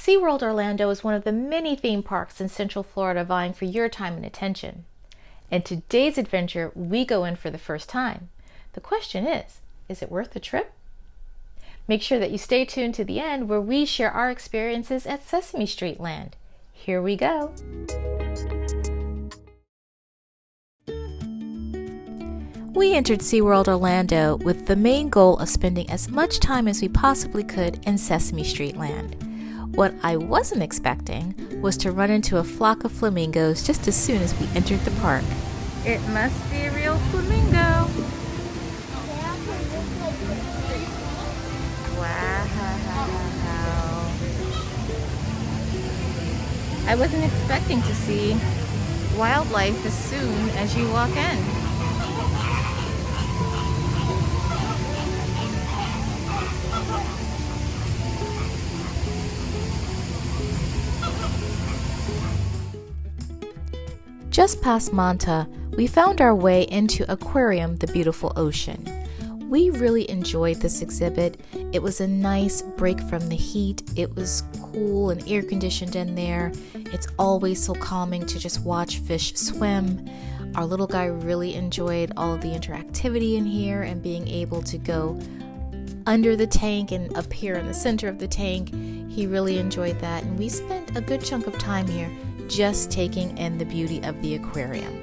SeaWorld Orlando is one of the many theme parks in Central Florida vying for your time and attention. In today's adventure, we go in for the first time. The question is it worth the trip? Make sure that you stay tuned to the end where we share our experiences at Sesame Street Land. Here we go. We entered SeaWorld Orlando with the main goal of spending as much time as we possibly could in Sesame Street Land. What I wasn't expecting was to run into a flock of flamingos just as soon as we entered the park. It must be a real flamingo. Wow. I wasn't expecting to see wildlife as soon as you walk in. Just past Manta, we found our way into Aquarium, the beautiful ocean. We really enjoyed this exhibit. It was a nice break from the heat. It was cool and air conditioned in there. It's always so calming to just watch fish swim. Our little guy really enjoyed all of the interactivity in here and being able to go under the tank and up here in the center of the tank. He really enjoyed that, and we spent a good chunk of time here just taking in the beauty of the aquarium.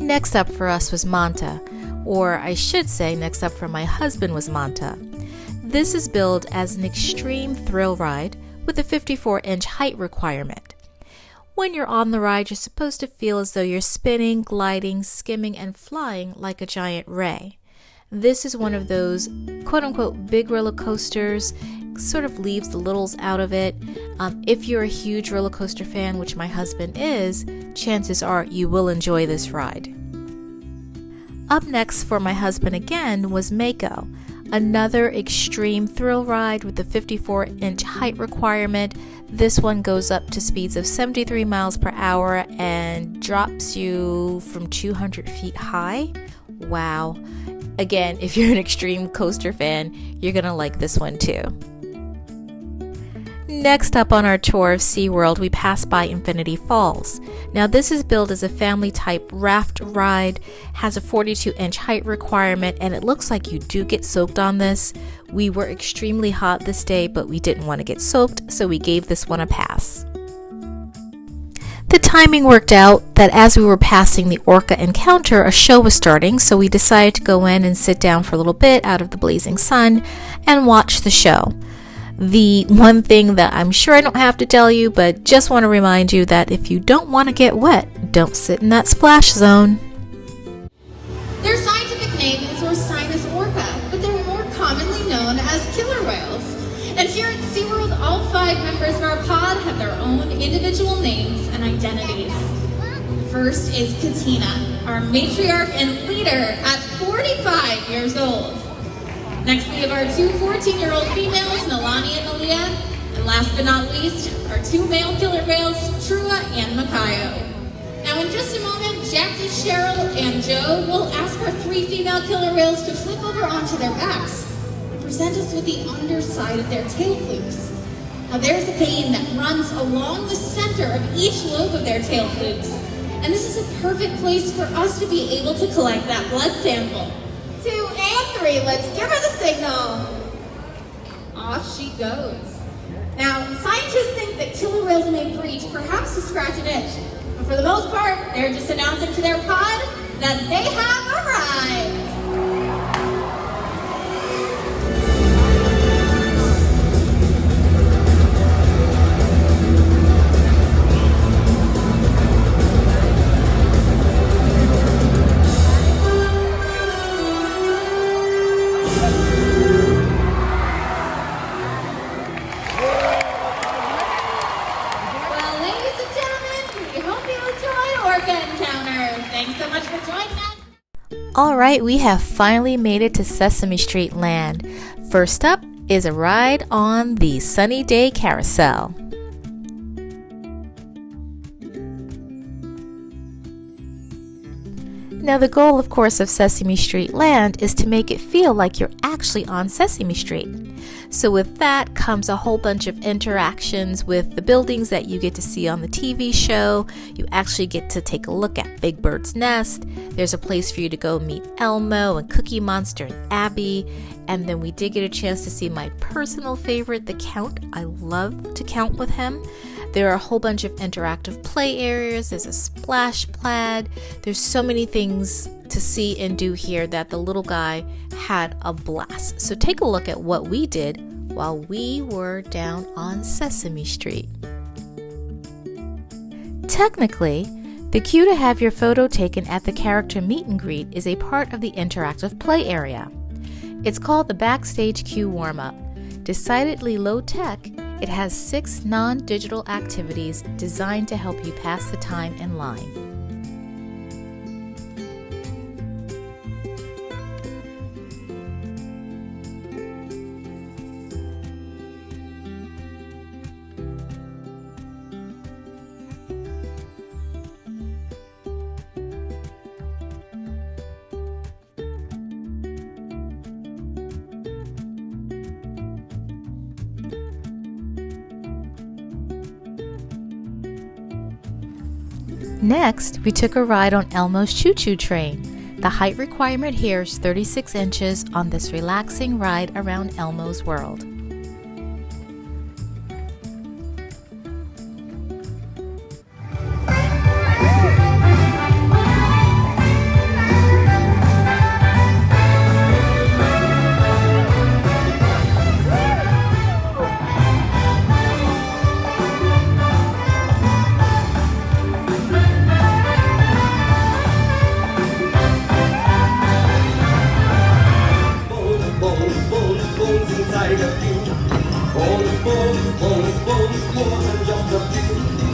Next up for us was Manta, or I should say next up for my husband was Manta. This is billed as an extreme thrill ride with a 54-inch height requirement. When you're on the ride, you're supposed to feel as though you're spinning, gliding, skimming, and flying like a giant ray. This is one of those quote-unquote big roller coasters, sort of leaves the littles out of it. If you're a huge roller coaster fan, which my husband is, chances are you will enjoy this ride. Up next for my husband again was Mako, another extreme thrill ride with a 54-inch height requirement. This one goes up to speeds of 73 miles per hour and drops you from 200 feet high. Wow. Again, if you're an extreme coaster fan, you're gonna like this one too. Next up on our tour of SeaWorld, we passed by Infinity Falls. Now this is billed as a family type raft ride, has a 42-inch height requirement, and it looks like you do get soaked on this. We were extremely hot this day, but we didn't want to get soaked, so we gave this one a pass. The timing worked out that as we were passing the Orca encounter, a show was starting, so we decided to go in and sit down for a little bit out of the blazing sun and watch the show. The one thing that I'm sure I don't have to tell you, but just want to remind you that if you don't want to get wet, don't sit in that splash zone. Their scientific name is Orcinus orca, but they're more commonly known as killer whales. And here at SeaWorld, all 5 members of our pod have their own individual names and identities. First is Katina, our matriarch and leader at 45 years old. Next, we have our 2 14-year-old females, Nalani and Malia. And last but not least, our 2 male killer whales, Trua and Mako. Now in just a moment, Jackie, Cheryl, and Joe will ask our 3 female killer whales to flip over onto their backs and present us with the underside of their tail flukes. Now there's a vein that runs along the center of each lobe of their tail flukes. And this is a perfect place for us to be able to collect that blood sample. 2 and 3, let's give her the signal. Off she goes. Now, scientists think that killer whales may breach, perhaps to scratch an itch. But for the most part, they're just announcing to their pod that they have arrived. Thanks so much for joining us. All right, we have finally made it to Sesame Street Land. First up is a ride on the Sunny Day Carousel. Now, the goal, of course, of Sesame Street Land is to make it feel like you're actually on Sesame Street. So with that comes a whole bunch of interactions with the buildings that you get to see on the TV show. You actually get to take a look at Big Bird's nest. There's a place for you to go meet Elmo and Cookie Monster and Abby. And then we did get a chance to see my personal favorite, the Count. I love to count with him. There are a whole bunch of interactive play areas. There's a splash pad. There's so many things to see and do here that the little guy had a blast. So take a look at what we did while we were down on Sesame Street. Technically, the queue to have your photo taken at the character meet and greet is a part of the interactive play area. It's called the Backstage Queue Warm-Up. Decidedly low-tech, it has 6 non-digital activities designed to help you pass the time in line. Next, we took a ride on Elmo's Choo Choo Train. The height requirement here is 36 inches on this relaxing ride around Elmo's world.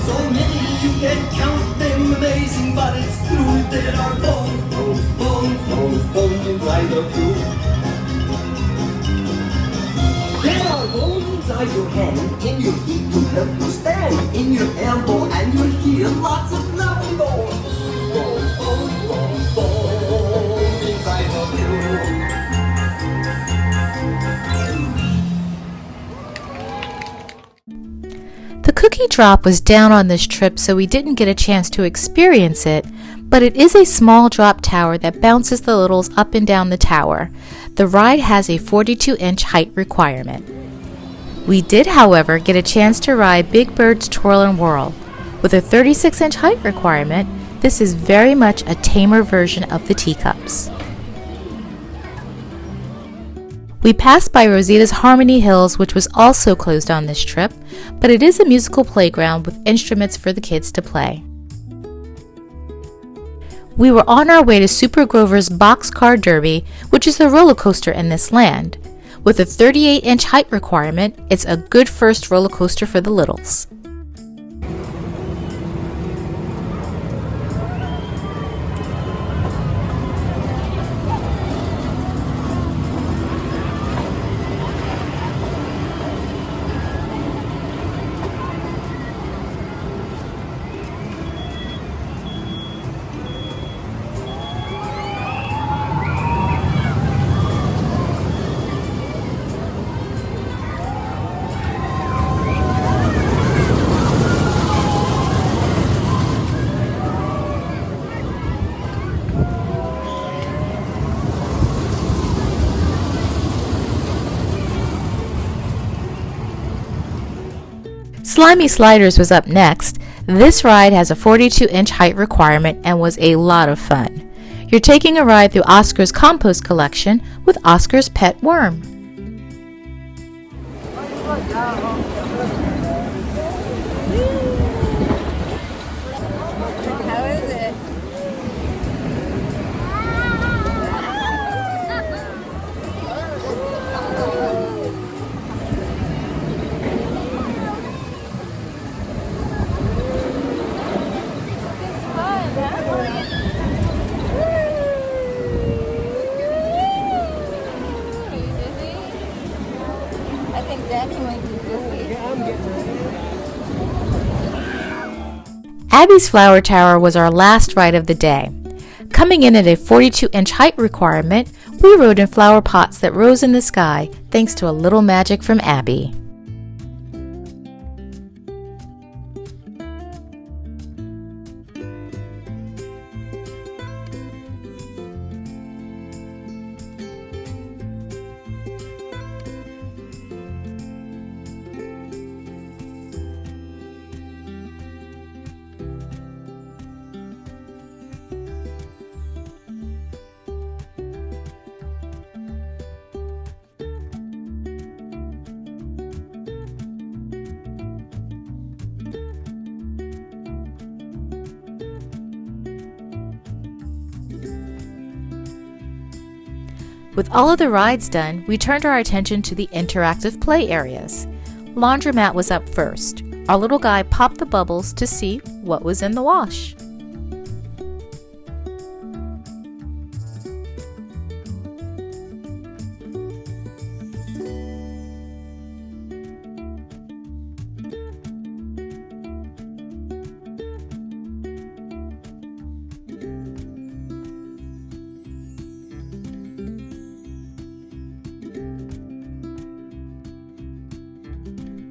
So many you can't count them, amazing, but it's true. There are bones inside of you. There are bones inside your hand, in your feet to help you stand, in your elbow and your heel, lots of lovely bones. Bones inside of you. The cookie drop was down on this trip, so we didn't get a chance to experience it, but it is a small drop tower that bounces the littles up and down the tower. The ride has a 42-inch height requirement. We did, however, get a chance to ride Big Bird's Twirl and Whirl. With a 36-inch height requirement, this is very much a tamer version of the teacups. We passed by Rosita's Harmony Hills, which was also closed on this trip, but it is a musical playground with instruments for the kids to play. We were on our way to Super Grover's Boxcar Derby, which is the roller coaster in this land. With a 38-inch height requirement, it's a good first roller coaster for the littles. Slimy Sliders was up next. This ride has a 42-inch height requirement and was a lot of fun. You're taking a ride through Oscar's compost collection with Oscar's pet worm. How is it? Abby's Flower Tower was our last ride of the day. Coming in at a 42-inch height requirement, we rode in flower pots that rose in the sky thanks to a little magic from Abby. With all of the rides done, we turned our attention to the interactive play areas. Laundromat was up first. Our little guy popped the bubbles to see what was in the wash.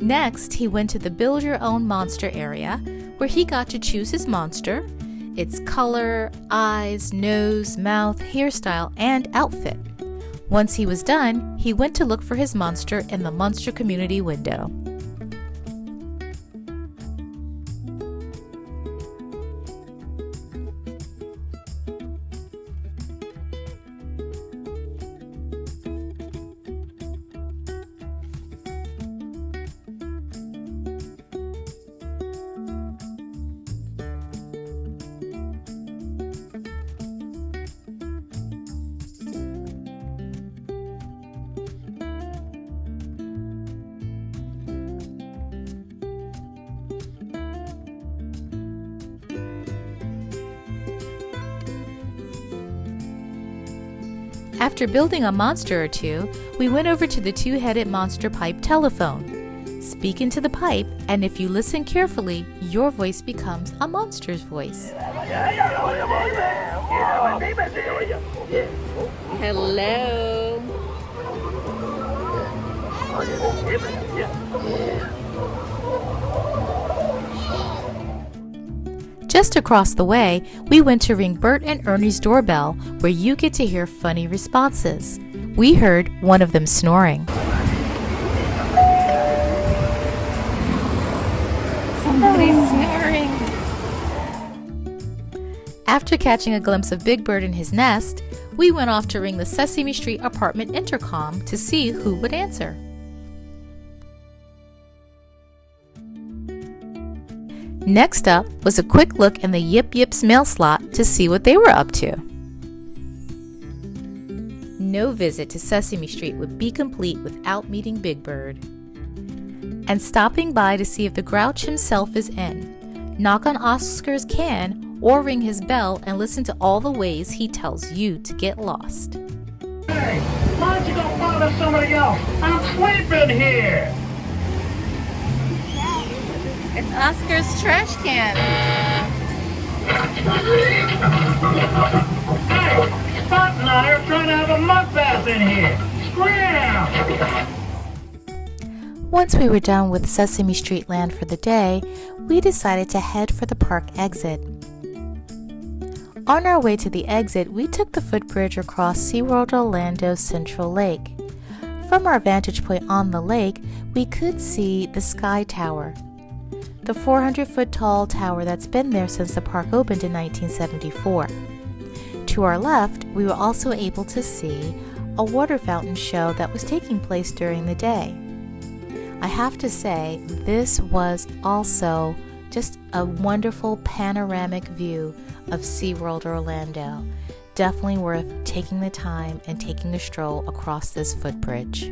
Next, he went to the Build Your Own Monster area, where he got to choose his monster, its color, eyes, nose, mouth, hairstyle, and outfit. Once he was done, he went to look for his monster in the Monster Community window. After building a monster or two, we went over to the two-headed monster pipe telephone. Speak into the pipe, and if you listen carefully, your voice becomes a monster's voice. Hello. Just across the way, we went to ring Bert and Ernie's doorbell, where you get to hear funny responses. We heard one of them snoring. Somebody's snoring. After catching a glimpse of Big Bird in his nest, we went off to ring the Sesame Street apartment intercom to see who would answer. Next up was a quick look in the Yip Yip's mail slot to see what they were up to. No visit to Sesame Street would be complete without meeting Big Bird and stopping by to see if the Grouch himself is in. Knock on Oscar's can or ring his bell and listen to all the ways he tells you to get lost. Hey, why don't you go bother somebody else? I'm sleeping here. It's Oscar's trash can. Hey, Spot and I are trying to have a mud bath in here. Scram! Once we were done with Sesame Street Land for the day, we decided to head for the park exit. On our way to the exit, we took the footbridge across SeaWorld Orlando's Central Lake. From our vantage point on the lake, we could see the Sky Tower, the 400-foot tall tower that's been there since the park opened in 1974. To our left, we were also able to see a water fountain show that was taking place during the day. I have to say, this was also just a wonderful panoramic view of SeaWorld Orlando. Definitely worth taking the time and taking a stroll across this footbridge.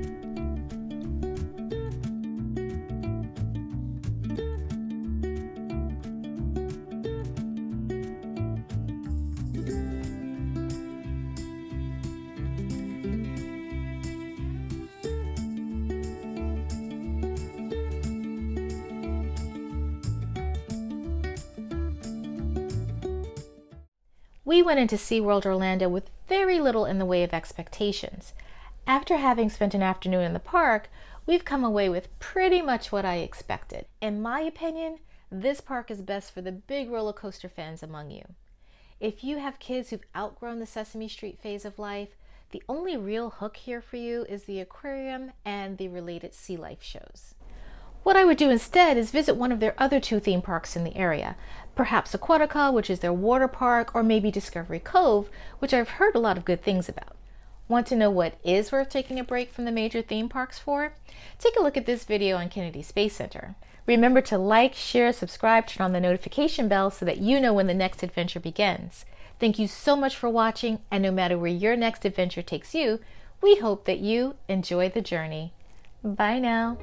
We went into SeaWorld Orlando with very little in the way of expectations. After having spent an afternoon in the park, we've come away with pretty much what I expected. In my opinion, this park is best for the big roller coaster fans among you. If you have kids who've outgrown the Sesame Street phase of life, the only real hook here for you is the aquarium and the related sea life shows. What I would do instead is visit one of their other 2 theme parks in the area, perhaps Aquatica, which is their water park, or maybe Discovery Cove, which I've heard a lot of good things about. Want to know what is worth taking a break from the major theme parks for? Take a look at this video on Kennedy Space Center. Remember to like, share, subscribe, turn on the notification bell so that you know when the next adventure begins. Thank you so much for watching, and no matter where your next adventure takes you, we hope that you enjoy the journey. Bye now.